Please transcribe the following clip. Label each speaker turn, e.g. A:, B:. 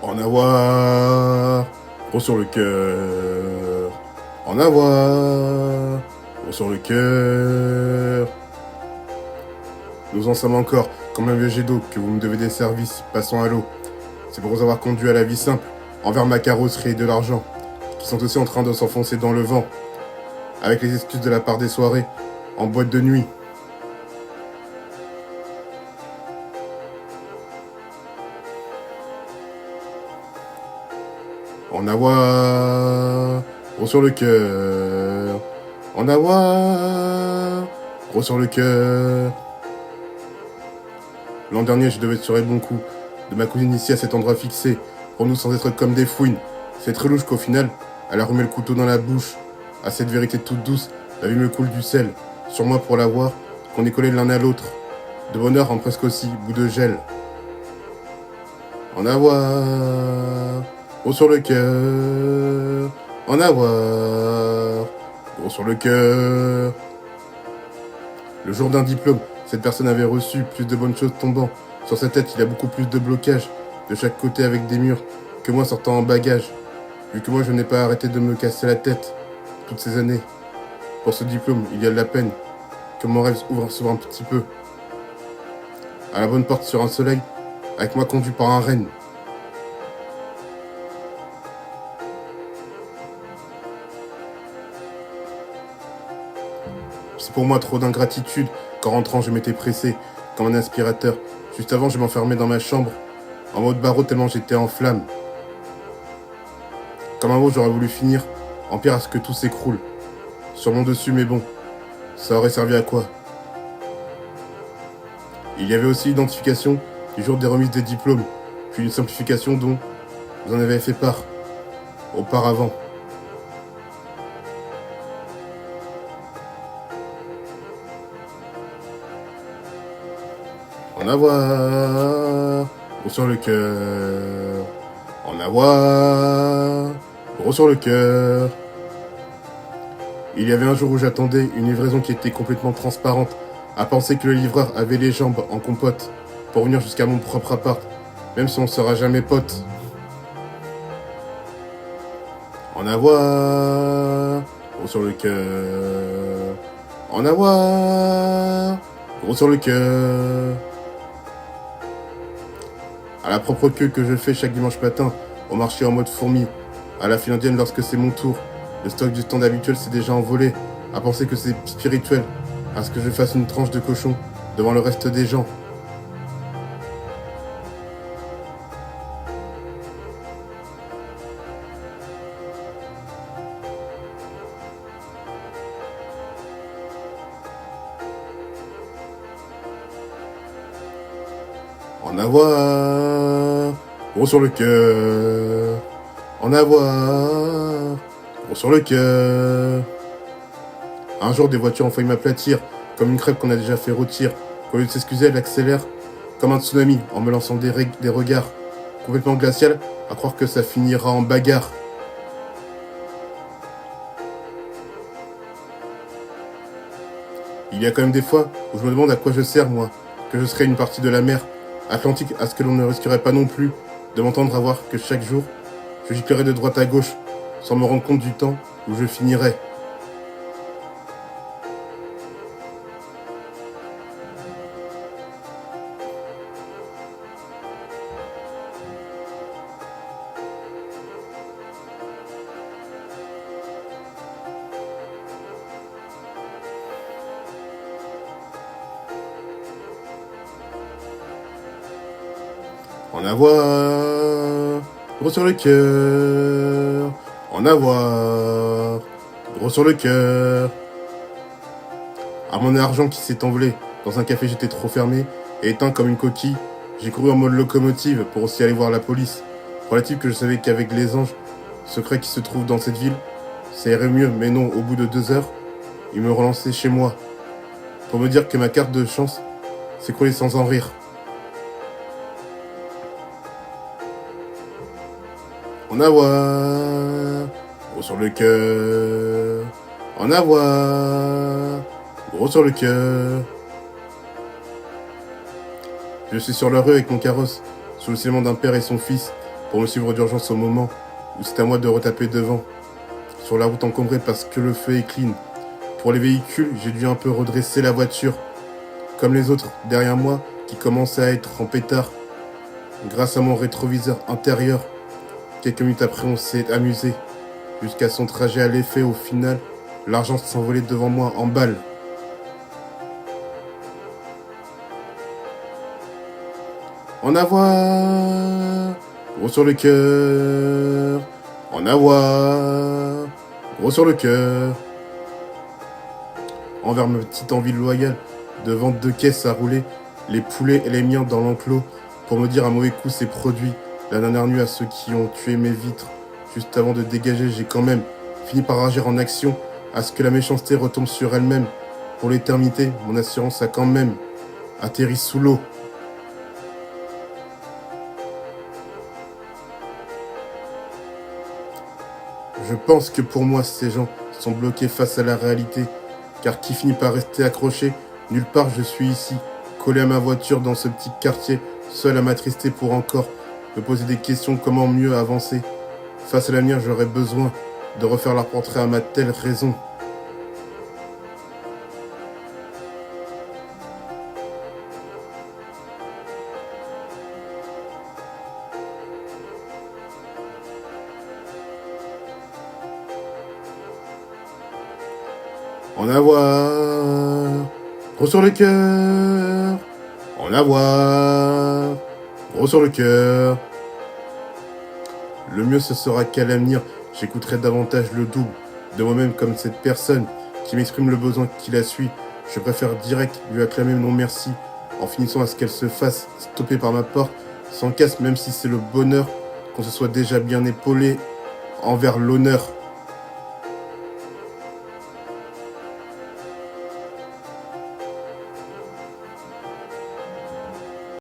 A: En avoir, gros sur le cœur. En avoir, gros sur le cœur. Nous en sommes encore, comme un vieux jet d'eau, que vous me devez des services, passons à l'eau. C'est pour vous avoir conduit à la vie simple, envers ma carrosserie et de l'argent, qui sont aussi en train de s'enfoncer dans le vent, avec les excuses de la part des soirées, en boîte de nuit. En avoir, gros sur le cœur. En avoir, gros sur le cœur. L'an dernier, je devais tirer bon coup de ma cousine ici à cet endroit fixé, pour nous sans être comme des fouines. C'est très louche qu'au final, elle a remis le couteau dans la bouche. À cette vérité toute douce, la vie me coule du sel. Sur moi pour la voir, qu'on est collés l'un à l'autre. De bonheur en presque aussi, bout de gel. En avoir, gros sur le cœur. En avoir, gros sur le cœur. Le jour d'un diplôme, cette personne avait reçu plus de bonnes choses tombant. Sur sa tête, il a beaucoup plus de blocages, de chaque côté avec des murs, que moi sortant en bagage. Vu que moi je n'ai pas arrêté de me casser la tête, toutes ces années. Pour ce diplôme, il y a de la peine, que mon rêve s'ouvre un petit peu. À la bonne porte sur un soleil, avec moi conduit par un renne. C'est pour moi trop d'ingratitude qu'en rentrant je m'étais pressé, comme un aspirateur. Juste avant, je m'enfermais dans ma chambre, en mode barreau tellement j'étais en flamme. Comme un mot, j'aurais voulu finir, en pire à ce que tout s'écroule. Sur mon dessus, mais bon, ça aurait servi à quoi? Il y avait aussi l'identification du jour des remises des diplômes, puis une simplification dont vous en avez fait part auparavant. En avoir, gros sur le cœur. En avoir, gros sur le cœur. Il y avait un jour où j'attendais une livraison qui était complètement transparente, à penser que le livreur avait les jambes en compote pour venir jusqu'à mon propre appart, même si on ne sera jamais potes. En avoir, gros sur le cœur. En avoir, gros sur le cœur. À la propre queue que je fais chaque dimanche matin, au marché en mode fourmi, à la file indienne lorsque c'est mon tour. Le stock du stand habituel s'est déjà envolé, à penser que c'est spirituel, à ce que je fasse une tranche de cochon devant le reste des gens. En avoir, gros sur le cœur. En avoir, gros sur le cœur. Un jour, des voitures ont failli m'aplatir, comme une crêpe qu'on a déjà fait rôtir. Qu'au lieu de s'excuser, elle accélère, comme un tsunami, en me lançant des regards complètement glacial, à croire que ça finira en bagarre. Il y a quand même des fois où je me demande à quoi je sers, moi, que je serais une partie de la mer Atlantique, à ce que l'on ne risquerait pas non plus de m'entendre avoir que chaque jour, je giclerais de droite à gauche, sans me rendre compte du temps où je finirais. En avoir, gros sur le cœur. En avoir, gros sur le cœur. À mon argent qui s'est envolé, dans un café j'étais trop fermé, et éteint comme une coquille, j'ai couru en mode locomotive pour aussi aller voir la police. Relative que je savais qu'avec les anges secrets qui se trouvent dans cette ville, ça irait mieux, mais non, au bout de 2 heures, ils me relançaient chez moi, pour me dire que ma carte de chance s'écroulait sans en rire. En avoir, gros sur le cœur. En avoir, gros sur le cœur. Je suis sur la rue avec mon carrosse, sous le scellement d'un père et son fils, pour me suivre d'urgence au moment où c'est à moi de retaper devant. Sur la route encombrée parce que le feu est clean. Pour les véhicules, j'ai dû un peu redresser la voiture. Comme les autres derrière moi qui commençaient à être en pétard. Grâce à mon rétroviseur intérieur, quelques minutes après on s'est amusé. Jusqu'à son trajet à l'effet, au final, l'argent s'envolait devant moi en balles. En avoir, gros sur le cœur. En avoir, gros sur le cœur. Envers ma petite envie loyale de vendre 2 caisses à rouler, les poulets et les miens dans l'enclos, pour me dire un mauvais coup c'est produit. La dernière nuit à ceux qui ont tué mes vitres. Juste avant de dégager, j'ai quand même fini par agir en action à ce que la méchanceté retombe sur elle-même. Pour l'éternité, mon assurance a quand même atterri sous l'eau. Je pense que pour moi, ces gens sont bloqués face à la réalité. Car qui finit par rester accroché? Nulle part je suis ici, collé à ma voiture dans ce petit quartier, seul à m'attrister pour encore me poser des questions comment mieux avancer. Face à l'avenir, j'aurais besoin de refaire leur portrait à ma telle raison. En avoir, gros sur le cœur. En avoir, gros sur le cœur. Le mieux ce sera qu'à l'avenir, j'écouterai davantage le double de moi-même comme cette personne qui m'exprime le besoin qui la suit. Je préfère direct lui acclamer non merci en finissant à ce qu'elle se fasse stopper par ma porte sans casse, même si c'est le bonheur qu'on se soit déjà bien épaulé envers l'honneur.